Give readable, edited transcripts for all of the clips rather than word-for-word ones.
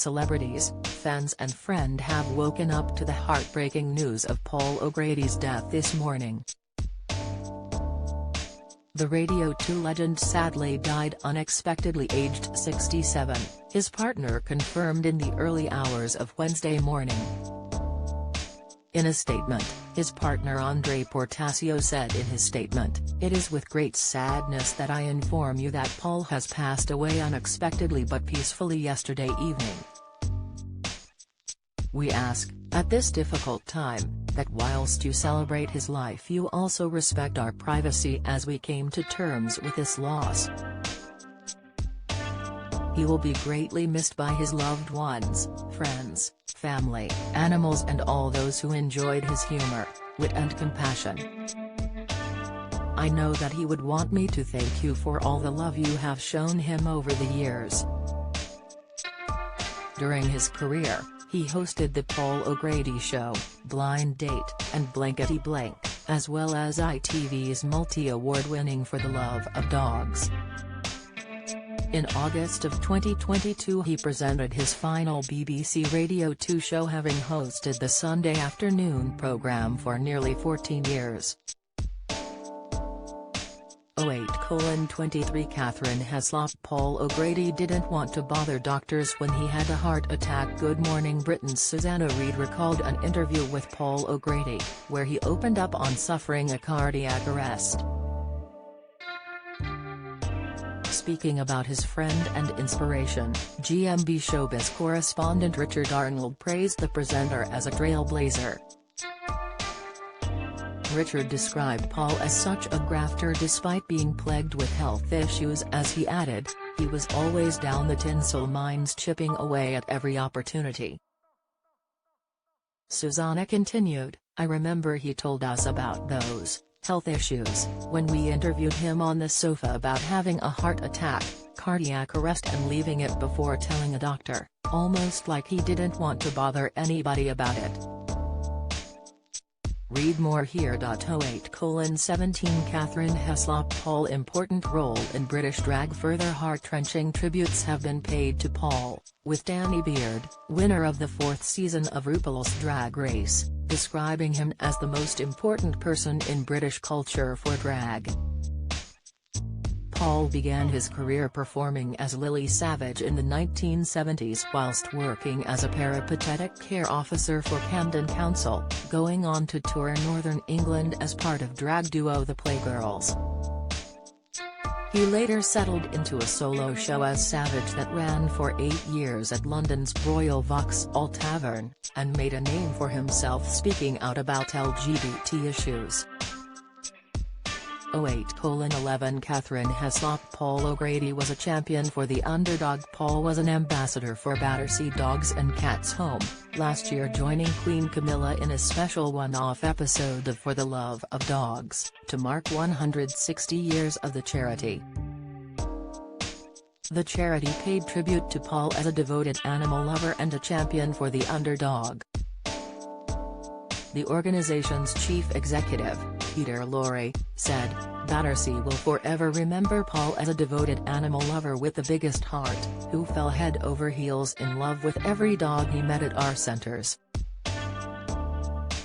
celebrities, fans and friends have woken up to the heartbreaking news of Paul O'Grady's death this morning. The Radio 2 legend sadly died unexpectedly aged 67, his partner confirmed in the early hours of Wednesday morning. In a statement, his partner Andre Portasio said in his statement, "It is with great sadness that I inform you that Paul has passed away unexpectedly but peacefully yesterday evening. We ask, at this difficult time, that whilst you celebrate his life you also respect our privacy as we came to terms with this loss. He will be greatly missed by his loved ones, friends, family, animals and all those who enjoyed his humor, wit and compassion. I know that he would want me to thank you for all the love you have shown him over the years." During his career, he hosted The Paul O'Grady Show, Blind Date, and Blankety Blank, as well as ITV's multi-award-winning For the Love of Dogs. In August of 2022 he presented his final BBC Radio 2 show, having hosted the Sunday afternoon programme for nearly 14 years. 08:23 Catherine Heslop. Paul O'Grady didn't want to bother doctors when he had a heart attack. Good Morning Britain's Susanna Reid recalled an interview with Paul O'Grady, where he opened up on suffering a cardiac arrest. Speaking about his friend and inspiration, GMB Showbiz correspondent Richard Arnold praised the presenter as a trailblazer. Richard described Paul as such a grafter despite being plagued with health issues. As he added, he was always down the tinsel mines, chipping away at every opportunity. Susanna continued, "I remember he told us about those health issues when we interviewed him on the sofa about having a heart attack, cardiac arrest and leaving it before telling a doctor, almost like he didn't want to bother anybody about it." Read more here. 08:17 Catherine Heslop. Paul important role in British drag. Further heart-wrenching tributes have been paid to Paul, with Danny Beard, winner of the 4th season of RuPaul's Drag Race, describing him as the most important person in British culture for drag. Paul began his career performing as Lily Savage in the 1970s whilst working as a peripatetic care officer for Camden Council, going on to tour Northern England as part of drag duo The Playgirls. He later settled into a solo show as Savage that ran for 8 years at London's Royal Vauxhall Tavern, and made a name for himself speaking out about LGBT issues. 08:11 Catherine Heslop. Paul O'Grady was a champion for the underdog. Paul was an ambassador for Battersea Dogs and Cats Home, last year joining Queen Camilla in a special one-off episode of For the Love of Dogs, to mark 160 years of the charity. The charity paid tribute to Paul as a devoted animal lover and a champion for the underdog. The organization's chief executive, Peter Lorre, said, "Battersea will forever remember Paul as a devoted animal lover with the biggest heart, who fell head over heels in love with every dog he met at our centres.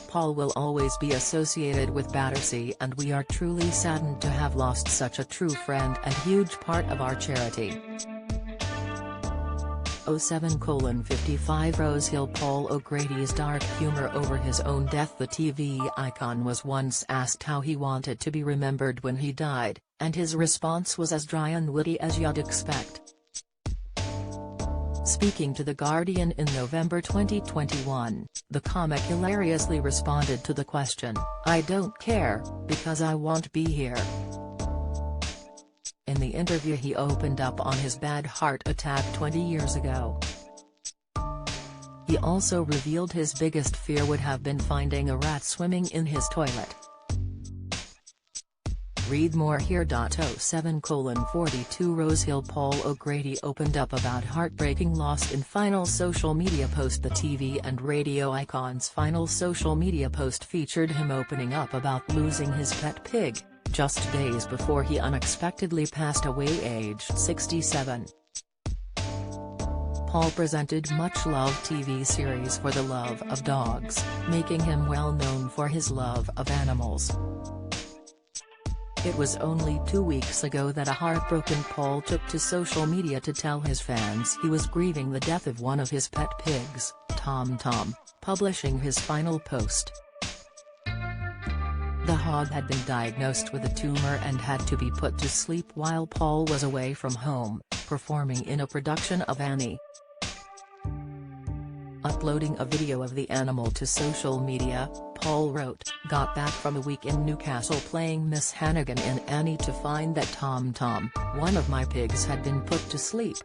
Paul will always be associated with Battersea and we are truly saddened to have lost such a true friend and huge part of our charity." 07:55 Rosehill. Paul O'Grady's dark humour over his own death. The TV icon was once asked how he wanted to be remembered when he died, and his response was as dry and witty as you'd expect. Speaking to The Guardian in November 2021, the comic hilariously responded to the question, "I don't care, because I won't be here." In the interview he opened up on his bad heart attack 20 years ago. He also revealed his biggest fear would have been finding a rat swimming in his toilet. Read more here. 07:42 Rosehill. Paul O'Grady opened up about heartbreaking loss in final social media post. The TV and radio icon's final social media post featured him opening up about losing his pet pig, just days before he unexpectedly passed away aged 67. Paul presented much-loved TV series For the Love of Dogs, making him well known for his love of animals. It was only 2 weeks ago that a heartbroken Paul took to social media to tell his fans he was grieving the death of one of his pet pigs, Tom Tom, publishing his final post. The hog had been diagnosed with a tumor and had to be put to sleep while Paul was away from home, performing in a production of Annie. Uploading a video of the animal to social media, Paul wrote, "Got back from a week in Newcastle playing Miss Hannigan in Annie to find that Tom Tom, one of my pigs, had been put to sleep.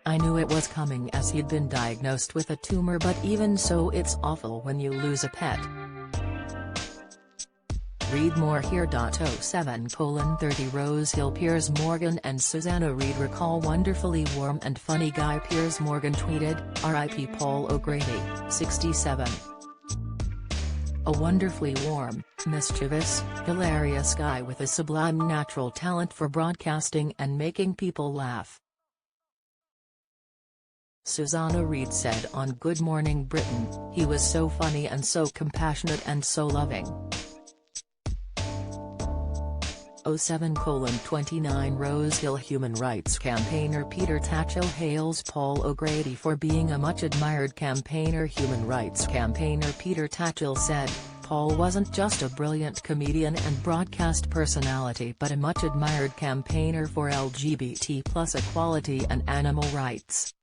I knew it was coming as he'd been diagnosed with a tumor, but even so it's awful when you lose a pet." Read more here. 07:30 Rose Hill Piers Morgan and Susanna Reid recall wonderfully warm and funny guy Piers Morgan tweeted, "R.I.P. Paul O'Grady, 67. A wonderfully warm, mischievous, hilarious guy with a sublime natural talent for broadcasting and making people laugh." Susanna Reid said on Good Morning Britain, "He was so funny and so compassionate and so loving." 07:29 Rose Hill Human rights campaigner Peter Tatchell hails Paul O'Grady for being a much-admired campaigner. Human rights campaigner Peter Tatchell said, "Paul wasn't just a brilliant comedian and broadcast personality but a much-admired campaigner for LGBT+ equality and animal rights.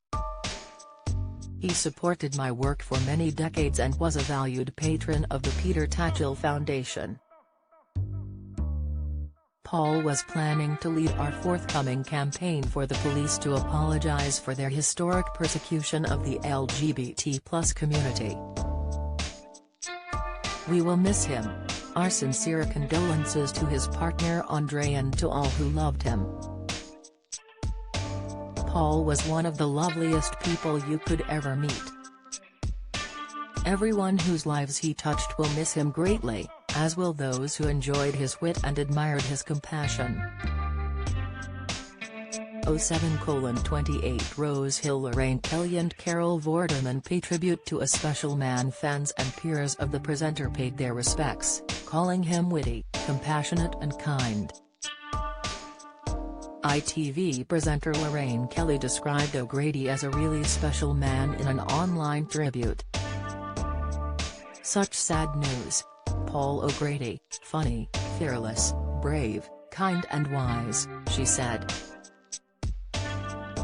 He supported my work for many decades and was a valued patron of the Peter Tatchell Foundation. Paul was planning to lead our forthcoming campaign for the police to apologize for their historic persecution of the LGBT+ community. We will miss him. Our sincere condolences to his partner Andre and to all who loved him. Paul was one of the loveliest people you could ever meet. Everyone whose lives he touched will miss him greatly, as will those who enjoyed his wit and admired his compassion." 07:28 Rose Hill Lorraine Kelly and Carol Vorderman pay tribute to a special man. Fans and peers of the presenter paid their respects, calling him witty, compassionate and kind. ITV presenter Lorraine Kelly described O'Grady as a really special man in an online tribute. "Such sad news. Paul O'Grady, funny, fearless, brave, kind and wise," she said.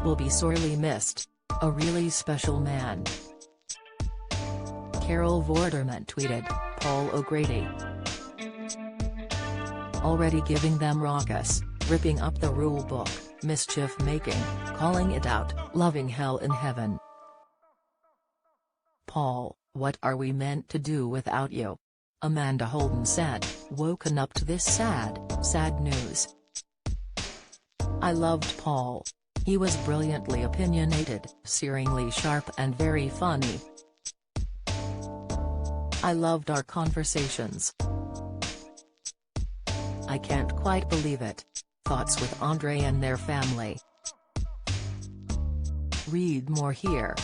"Will be sorely missed. A really special man." Carol Vorderman tweeted, "Paul O'Grady. Already giving them raucous, ripping up the rule book, mischief making, calling it out, loving hell in heaven. Paul, what are we meant to do without you?" Amanda Holden said, "Woken up to this sad news. I loved Paul. He was brilliantly opinionated, searingly sharp and very funny. I loved our conversations. I can't quite believe it. Thoughts with Andre and their family." Read more here.